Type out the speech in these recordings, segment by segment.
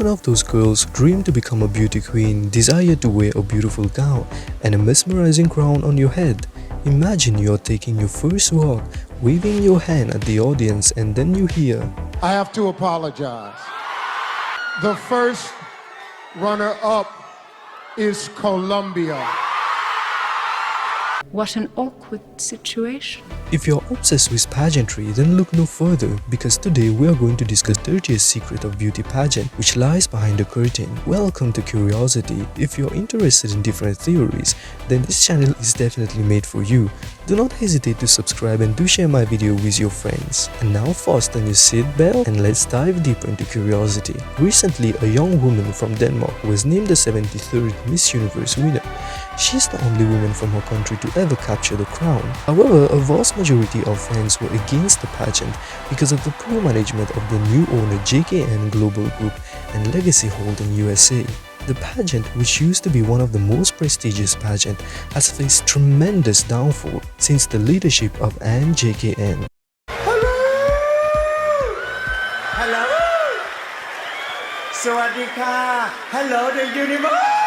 one of those girls who dreamed to become a beauty queen, desired to wear a beautiful gown and a mesmerizing crown on your head? Imagine you're taking your first walk, waving your hand at the audience, and then you hear, I have to apologize. The first runner-up is Colombia. What an awkward situation. If you're obsessed with pageantry, then look no further, because today we are going to discuss the dirtiest secret of beauty pageant, which lies behind the curtain. Welcome to Curiosity. If you're interested in different theories, then this channel is definitely made for you. Do not hesitate to subscribe and do share my video with your friends. And now fasten your seatbelt and let's dive deeper into curiosity. Recently, a young woman from Denmark was named the 73rd Miss Universe winner. She is the only woman from her country to ever capture the crown. However, a vast majority of fans were against the pageant because of the poor management of the new owner JKN Global Group and Legacy Holding USA. The pageant, which used to be one of the most prestigious pageants, has faced tremendous downfall since the leadership of Anne JKN. Hello! Sawadika! Hello, the universe!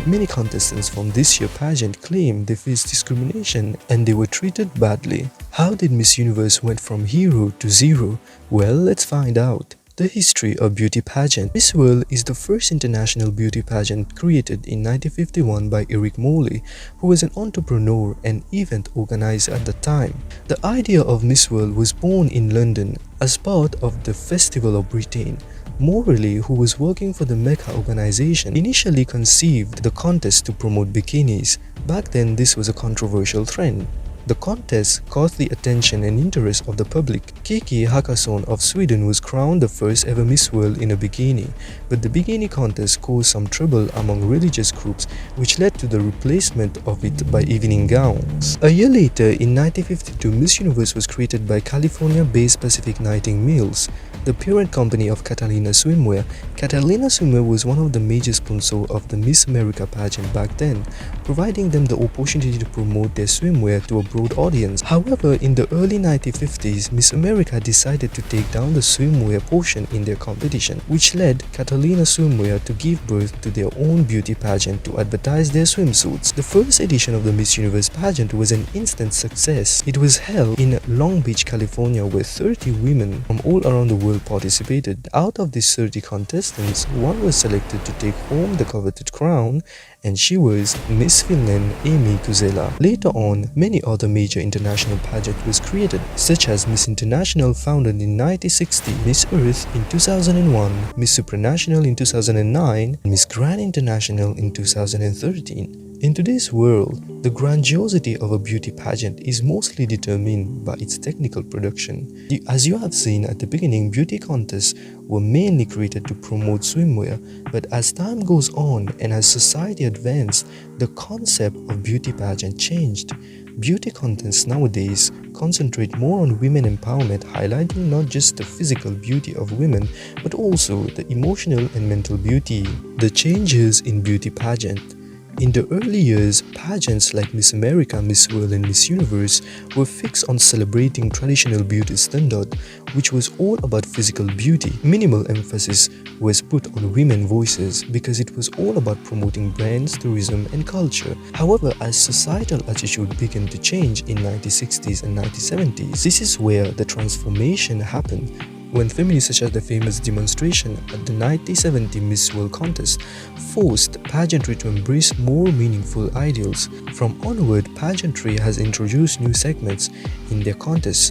Many contestants from this year's pageant claim they faced discrimination and they were treated badly. How did Miss Universe went from hero to zero? Well, let's find out. The history of beauty pageant. Miss World is the first international beauty pageant created in 1951 by Eric Morley, who was an entrepreneur and event organizer at the time. The idea of Miss World was born in London as part of the Festival of Britain. Morley, who was working for the Mecca organization, initially conceived the contest to promote bikinis. Back then, this was a controversial trend. The contest caught the attention and interest of the public. Kiki Hakkason of Sweden was crowned the first ever Miss World in a bikini, but the bikini contest caused some trouble among religious groups, which led to the replacement of it by evening gowns. A year later, in 1952, Miss Universe was created by California-based Pacific Knitting Mills, the parent company of Catalina Swimwear. Catalina Swimwear was one of the major sponsors of the Miss America pageant back then, providing them the opportunity to promote their swimwear to a broad audience. However, in the early 1950s, Miss America decided to take down the swimwear portion in their competition, which led Catalina Swimwear to give birth to their own beauty pageant to advertise their swimsuits. The first edition of the Miss Universe pageant was an instant success. It was held in Long Beach, California, where 30 women from all around the world participated. Out of these 30 contestants, one was selected to take home the coveted crown, and she was Miss Finland Amy Kuzela. Later on, many other major international pageants was created, such as Miss International founded in 1960, Miss Earth in 2001, Miss Supranational in 2009, and Miss Grand International in 2013. In today's world, the grandiosity of a beauty pageant is mostly determined by its technical production. As you have seen at the beginning, beauty contests were mainly created to promote swimwear, but as time goes on and as society advanced, the concept of beauty pageant changed. Beauty contests nowadays concentrate more on women empowerment, highlighting not just the physical beauty of women, but also the emotional and mental beauty. The changes in beauty pageant. In the early years, pageants like Miss America, Miss World and Miss Universe were fixed on celebrating traditional beauty standard, which was all about physical beauty. Minimal emphasis was put on women's voices because it was all about promoting brands, tourism and culture. However, as societal attitude began to change in 1960s and 1970s, this is where the transformation happened. When feminists such as the famous demonstration at the 1970 Miss World contest forced pageantry to embrace more meaningful ideals. From onward, pageantry has introduced new segments in their contests,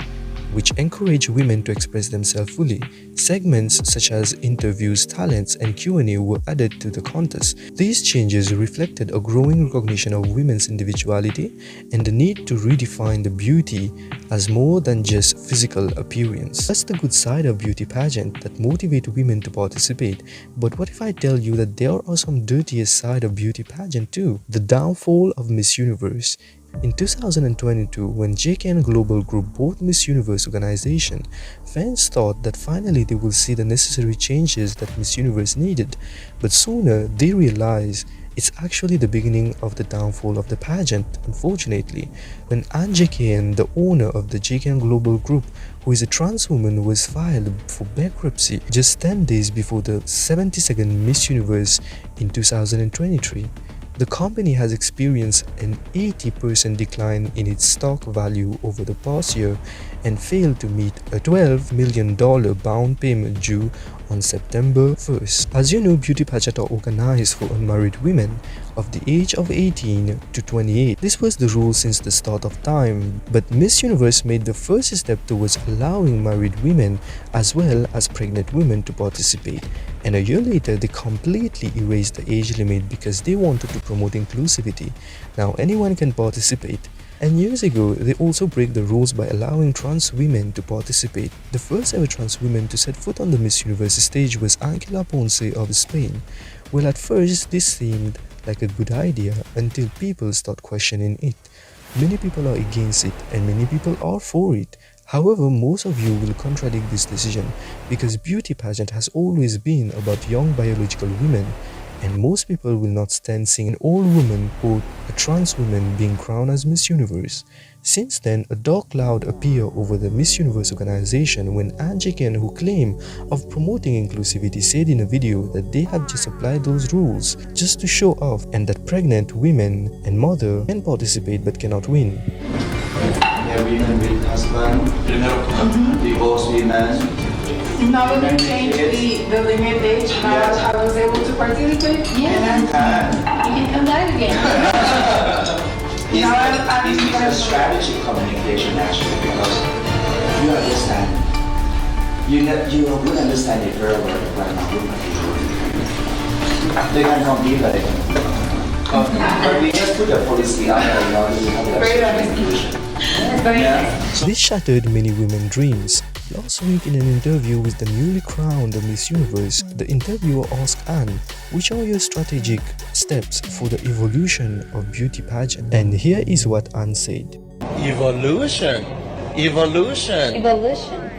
which encourage women to express themselves fully. Segments such as interviews, talents, and Q&A were added to the contest. These changes reflected a growing recognition of women's individuality and the need to redefine the beauty as more than just physical appearance. That's the good side of beauty pageant that motivate women to participate. But what if I tell you that there are some dirtiest side of beauty pageant too? The downfall of Miss Universe. In 2022, when JKN Global Group bought Miss Universe organization, fans thought that finally they will see the necessary changes that Miss Universe needed, but sooner they realized It's actually the beginning of the downfall of the pageant, unfortunately, when Anne JKN, the owner of the JKN Global Group, who is a trans woman, was filed for bankruptcy just 10 days before the 72nd Miss Universe in 2023. The company has experienced an 80% decline in its stock value over the past year and failed to meet a $12 million bound payment due on September 1st. As you know, beauty pageants are organized for unmarried women of the age of 18 to 28. This was the rule since the start of time, but Miss Universe made the first step towards allowing married women as well as pregnant women to participate. And a year later, they completely erased the age limit because they wanted to promote inclusivity. Now anyone can participate. And years ago, they also break the rules by allowing trans women to participate. The first ever trans woman to set foot on the Miss Universe stage was Ángela Ponce of Spain. Well, at first, this seemed like a good idea until people start questioning it. Many people are against it and many people are for it. However, most of you will contradict this decision because beauty pageant has always been about young biological women, and most people will not stand seeing an old woman or a trans woman being crowned as Miss Universe. Since then, a dark cloud appeared over the Miss Universe organization when Anne JKN, who claimed of promoting inclusivity, said in a video that they had just applied those rules just to show off and that pregnant women and mother can participate but cannot win. Yeah, women with husband, divorced women. Now when you change the limit age, I was able to participate. Yeah. You can come back again. It's a strategic communication actually because you understand. You would understand it very well when a woman is. They can compete like but we just put the policy out there in order to have that communication. This shattered many women's dreams. Last week in an interview with the newly crowned Miss Universe, the interviewer asked Anne, which are your strategic steps for the evolution of beauty pageant? And here is what Anne said. Evolution.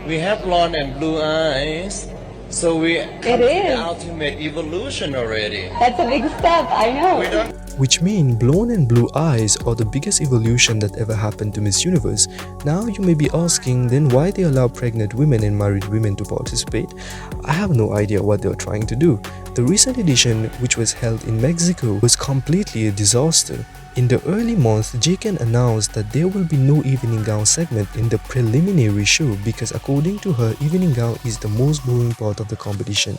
We have blonde and blue eyes. So we have the ultimate evolution already. That's a big step, I know. Which mean blonde and blue eyes are the biggest evolution that ever happened to Miss Universe. Now you may be asking, then why they allow pregnant women and married women to participate? I have no idea what they are trying to do. The recent edition, which was held in Mexico, was completely a disaster. In the early months, JKN announced that there will be no evening gown segment in the preliminary show because according to her, evening gown is the most boring part of the competition.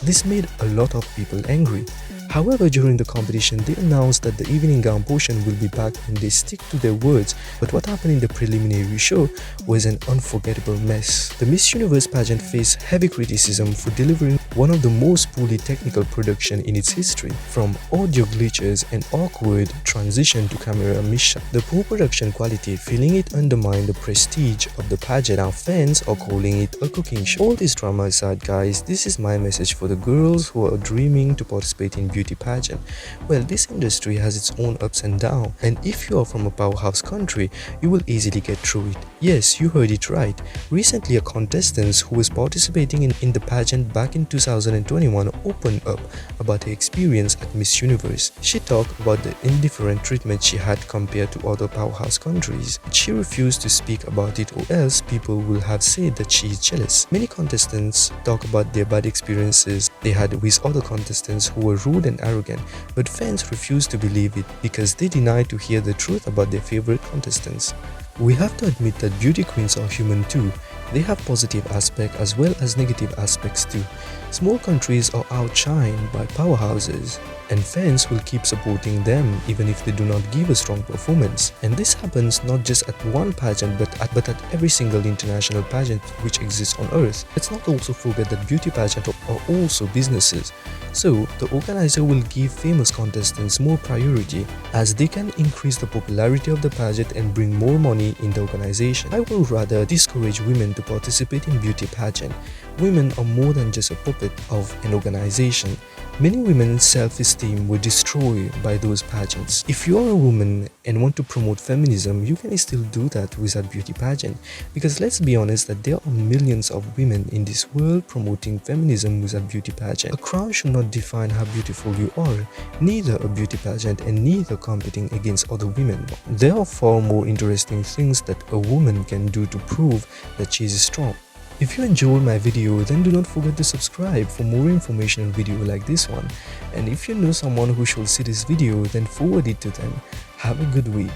This made a lot of people angry. However, during the competition, they announced that the evening gown portion will be back and they stick to their words. But what happened in the preliminary show was an unforgettable mess. The Miss Universe pageant faced heavy criticism for delivering one of the most poorly technical production in its history, from audio glitches and awkward transition to camera mishap. The poor production quality, feeling it undermined the prestige of the pageant. Now fans are calling it a cooking show. All this drama aside, guys, this is my message for the girls who are dreaming to participate in beauty pageant. Well, this industry has its own ups and downs, and if you are from a powerhouse country, you will easily get through it. Yes, you heard it right. Recently, a contestant who was participating in the pageant back in 2021 opened up about her experience at Miss Universe. She talked about the indifferent treatment she had compared to other powerhouse countries. She refused to speak about it, or else people will have said that she is jealous. Many contestants talk about their bad experiences they had with other contestants who were rude and arrogant, but fans refused to believe it because they denied to hear the truth about their favorite contestants. We have to admit that beauty queens are human too. They have positive aspects as well as negative aspects too. Small countries are outshined by powerhouses, and fans will keep supporting them even if they do not give a strong performance. And this happens not just at one pageant but at every single international pageant which exists on earth. Let's not also forget that beauty pageants are also businesses. So the organizer will give famous contestants more priority as they can increase the popularity of the pageant and bring more money in the organization. I will rather discourage women to participate in beauty pageant. Women are more than just a puppet of an organization. Many women's self-esteem were destroyed by those pageants. If you are a woman and want to promote feminism, you can still do that without beauty pageant, because let's be honest that there are millions of women in this world promoting feminism without beauty pageant. A crown should not define how beautiful you are, neither a beauty pageant and neither competing against other women. There are far more interesting things that a woman can do to prove that she is strong. If you enjoyed my video, then do not forget to subscribe for more information on video like this one. And if you know someone who should see this video, then forward it to them. Have a good week.